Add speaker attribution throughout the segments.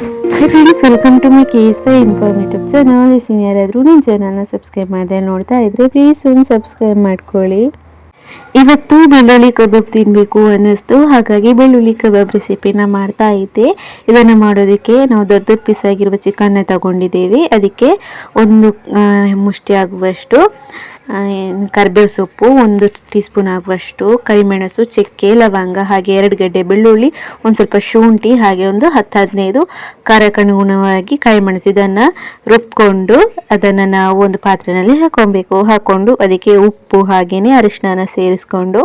Speaker 1: Hi friends, welcome to my KS5 informative channel. ಯಾರಾದರೂ ನನ್ನ ಚಾನಲ್ನ ಸಬ್ಸ್ಕ್ರೈಬ್ ಮಾಡದೆ ನೋಡ್ತಾ ಇದ್ರೆ ಪ್ಲೀಸ್ ಒಂದು ಸಬ್ಸ್ಕ್ರೈಬ್ ಮಾಡ್ಕೊಳ್ಳಿ. ಇವತ್ತು ಬೆಳ್ಳುಳ್ಳಿ ಕಬಾಬ್ ತಿನ್ನಬೇಕು ಅನ್ನಿಸ್ತು, ಹಾಗಾಗಿ ಬೆಳ್ಳುಳ್ಳಿ ಕಬಾಬ್ ರೆಸಿಪಿನ ಮಾಡ್ತಾ ಇದ್ದೆ. ಇದನ್ನು ಮಾಡೋದಕ್ಕೆ ನಾವು ದೊಡ್ಡ ದೊಡ್ಡ ಪೀಸ್ ಆಗಿರುವ ಚಿಕನ್ನ ತಗೊಂಡಿದ್ದೇವೆ. ಅದಕ್ಕೆ ಒಂದು ಮುಷ್ಟಿ ಆಗುವಷ್ಟು ಕರಿಬೇವು ಸೊಪ್ಪು, 1 ಟೀ ಸ್ಪೂನ್ ಆಗುವಷ್ಟು ಕರಿಮೆಣಸು, ಚಕ್ಕೆ, ಲವಂಗ, ಹಾಗೆ 2 ಗಡ್ಡೆ ಬೆಳ್ಳುಳ್ಳಿ, ಒಂದು ಸ್ವಲ್ಪ ಶುಂಠಿ, ಹಾಗೆ ಒಂದು 10-15 ಖಾರಕ್ಕನುಗುಣವಾಗಿ ಕರಿಮೆಣಸು. ಇದನ್ನು ರುಬ್ಕೊಂಡು ಅದನ್ನು ನಾವು ಒಂದು ಪಾತ್ರೆಯಲ್ಲಿ ಹಾಕೊಂಡು ಅದಕ್ಕೆ ಉಪ್ಪು ಹಾಗೆಯೇ ಅರಿಶಿನ ಸೇರಿಸ್ಕೊಂಡು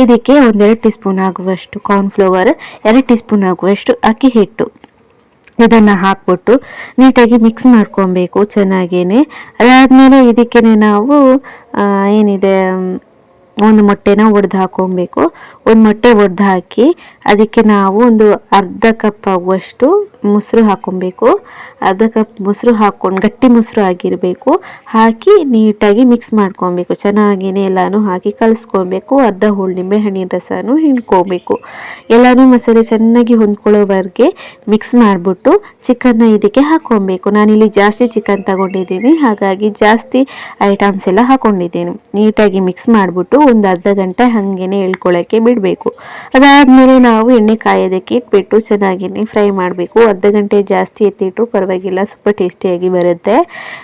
Speaker 1: ಇದಕ್ಕೆ 1-2 ಟೀ ಸ್ಪೂನ್ ಆಗುವಷ್ಟು ಕಾರ್ನ್ಫ್ಲವರ್, 2 ಟೀ ಸ್ಪೂನ್ ಆಗುವಷ್ಟು ಅಕ್ಕಿ ಹಿಟ್ಟು ಇದನ್ನು ಹಾಕ್ಬಿಟ್ಟು ನೀಟಾಗಿ ಮಿಕ್ಸ್ ಮಾಡ್ಕೊಬೇಕು ಚೆನ್ನಾಗೇನೆ. ಅದಾದಮೇಲೆ ಇದಕ್ಕೆ ನಾವು ಏನಿದೆ ಒಂದು ಮೊಟ್ಟೆನ ಒಡೆದು ಹಾಕೊಬೇಕು. ಒಂದು ಮೊಟ್ಟೆ ಒಡೆದು ಹಾಕಿ ಅದಕ್ಕೆ ನಾವು ಒಂದು ಅರ್ಧ ಕಪ್ ಆಗುವಷ್ಟು ಮೊಸರು ಹಾಕೊಬೇಕು. ಅರ್ಧ ಕಪ್ ಮೊಸರು ಹಾಕ್ಕೊಂಡು, ಗಟ್ಟಿ ಮೊಸರು ಆಗಿರಬೇಕು, ಹಾಕಿ ನೀಟಾಗಿ ಮಿಕ್ಸ್ ಮಾಡ್ಕೊಬೇಕು. ಚೆನ್ನಾಗಿನೇ ಎಲ್ಲನೂ ಹಾಕಿ ಕಲಿಸ್ಕೊಬೇಕು. ಅರ್ಧ ಹೋಳು ನಿಂಬೆ ಹಣ್ಣಿನ ರಸನೂ ಹಿಂಡ್ಕೋಬೇಕು. ಎಲ್ಲನೂ ಮಸಾಲೆ ಚೆನ್ನಾಗಿ ಹೊಂದ್ಕೊಳ್ಳೋವರೆಗೆ ಮಿಕ್ಸ್ ಮಾಡಿಬಿಟ್ಟು ಚಿಕನ್ನ ಇದಕ್ಕೆ ಹಾಕ್ಕೊಬೇಕು. ನಾನಿಲ್ಲಿ ಜಾಸ್ತಿ ಚಿಕನ್ ತಗೊಂಡಿದ್ದೀನಿ, ಹಾಗಾಗಿ ಜಾಸ್ತಿ ಐಟಮ್ಸ್ ಎಲ್ಲ ಹಾಕ್ಕೊಂಡಿದ್ದೀನಿ. ನೀಟಾಗಿ ಮಿಕ್ಸ್ ಮಾಡಿಬಿಟ್ಟು ಒಂದು ಅರ್ಧ ಗಂಟೆ ಹಾಗೇನೆ ಎಳ್ಕೊಳ್ಳೋಕ್ಕೆ ಬಿಡಬೇಕು. ಅದಾದಮೇಲೆ ನಾವು ಎಣ್ಣೆ ಕಾಯೋದಕ್ಕೆ ಇಟ್ಬಿಟ್ಟು ಚೆನ್ನಾಗಿನೇ ಫ್ರೈ ಮಾಡಬೇಕು. ಅರ್ಧ ಗಂಟೆ ಜಾಸ್ತಿ ಎತ್ತಿಟ್ಟು ಪರವಾಗಿಲ್ಲ, ಸೂಪರ್ ಟೇಸ್ಟಿಯಾಗಿ ಬರುತ್ತೆ.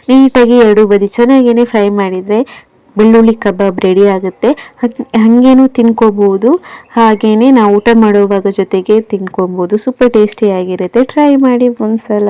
Speaker 1: ನೀಟಾಗಿ ಎರಡು ಬದಿ ಚೆನ್ನಾಗಿನೇ ಫ್ರೈ ಮಾಡಿದರೆ ಬೆಳ್ಳುಳ್ಳಿ ಕಬಾಬ್ ರೆಡಿ ಆಗುತ್ತೆ. ಹಾಗೇನೂ ತಿನ್ಕೋಬೋದು, ಹಾಗೆಯೇ ನಾವು ಊಟ ಮಾಡುವಾಗ ಜೊತೆಗೆ ತಿನ್ಕೊಬೋದು. ಸೂಪರ್ ಟೇಸ್ಟಿಯಾಗಿರುತ್ತೆ. ಟ್ರೈ ಮಾಡಿ ಒಂದ್ಸಲ.